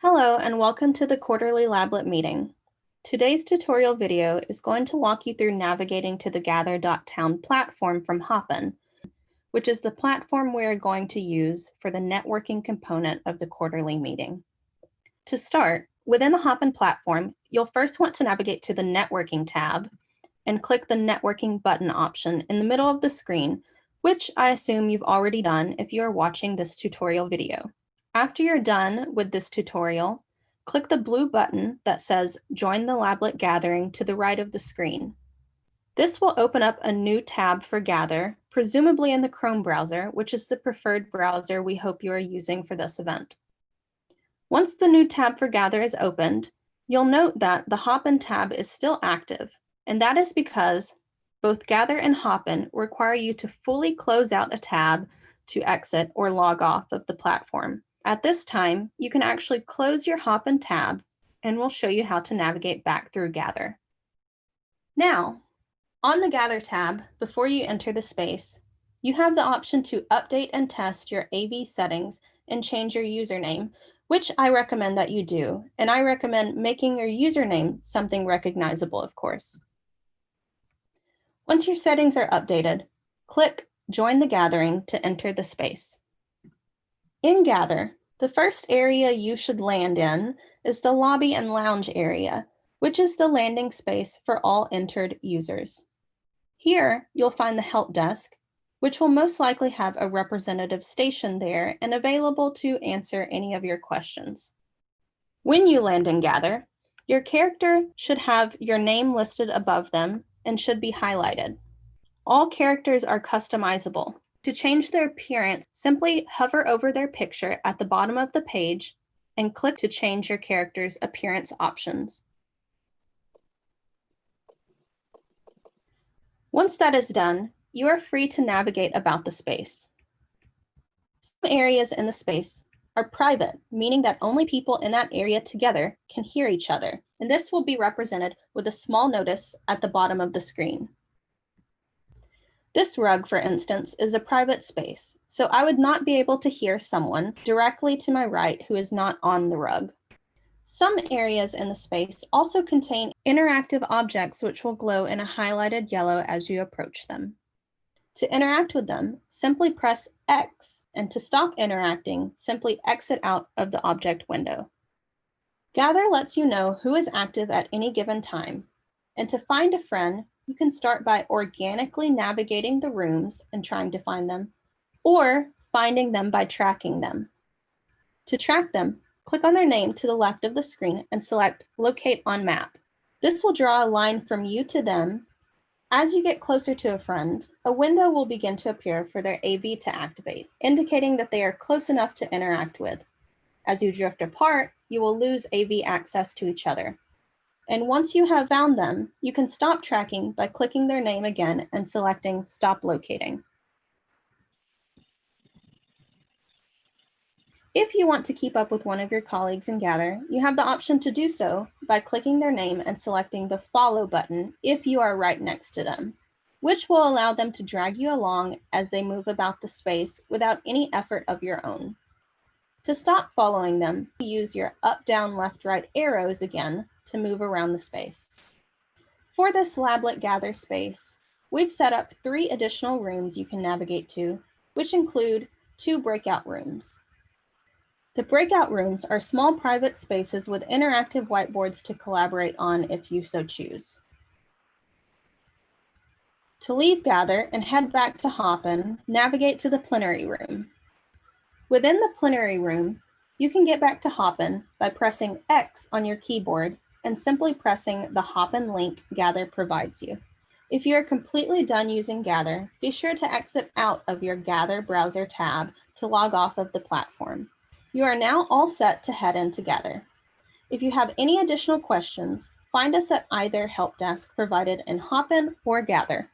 Hello and welcome to the quarterly Lablet meeting. Today's tutorial video is going to walk you through navigating to the Gather.town platform from Hopin, which is the platform we are going to use for the networking component of the quarterly meeting. To start, within the Hopin platform, you'll first want to navigate to the Networking tab and click the Networking button option in the middle of the screen, which I assume you've already done if you are watching this tutorial video. After you're done with this tutorial, click the blue button that says Join the Lablet Gathering to the right of the screen. This will open up a new tab for Gather, presumably in the Chrome browser, which is the preferred browser we hope you are using for this event. Once the new tab for Gather is opened, you'll note that the Hopin tab is still active, and that is because both Gather and Hopin require you to fully close out a tab to exit or log off of the platform. At this time, you can actually close your Hopin tab, and we'll show you how to navigate back through Gather. Now, on the Gather tab, before you enter the space, you have the option to update and test your AV settings and change your username, which I recommend that you do, and I recommend making your username something recognizable, of course. Once your settings are updated, click Join the Gathering to enter the space. In Gather, the first area you should land in is the Lobby and Lounge area, which is the landing space for all entered users. Here, you'll find the Help Desk, which will most likely have a representative stationed there and available to answer any of your questions. When you land in Gather, your character should have your name listed above them and should be highlighted. All characters are customizable. To change their appearance, simply hover over their picture at the bottom of the page and click to change your character's appearance options. Once that is done, you are free to navigate about the space. Some areas in the space are private, meaning that only people in that area together can hear each other, and this will be represented with a small notice at the bottom of the screen. This rug, for instance, is a private space, so I would not be able to hear someone directly to my right who is not on the rug. Some areas in the space also contain interactive objects which will glow in a highlighted yellow as you approach them. To interact with them, simply press X, and to stop interacting, simply exit out of the object window. Gather lets you know who is active at any given time, and to find a friend, you can start by organically navigating the rooms and trying to find them, or finding them by tracking them. To track them, click on their name to the left of the screen and select Locate on Map. This will draw a line from you to them. As you get closer to a friend, a window will begin to appear for their AV to activate, indicating that they are close enough to interact with. As you drift apart, you will lose AV access to each other. And once you have found them, you can stop tracking by clicking their name again and selecting Stop Locating. If you want to keep up with one of your colleagues in Gather, you have the option to do so by clicking their name and selecting the Follow button if you are right next to them, which will allow them to drag you along as they move about the space without any effort of your own. To stop following them, use your up, down, left, right arrows again to move around the space. For this Lablet Gather space, we've set up 3 additional rooms you can navigate to, which include 2 breakout rooms. The breakout rooms are small private spaces with interactive whiteboards to collaborate on if you so choose. To leave Gather and head back to Hopin, navigate to the plenary room. Within the plenary room, you can get back to Hopin by pressing X on your keyboard and simply pressing the Hopin link Gather provides you. If you are completely done using Gather, be sure to exit out of your Gather browser tab to log off of the platform. You are now all set to head into Gather. If you have any additional questions, find us at either help desk provided in Hopin or Gather.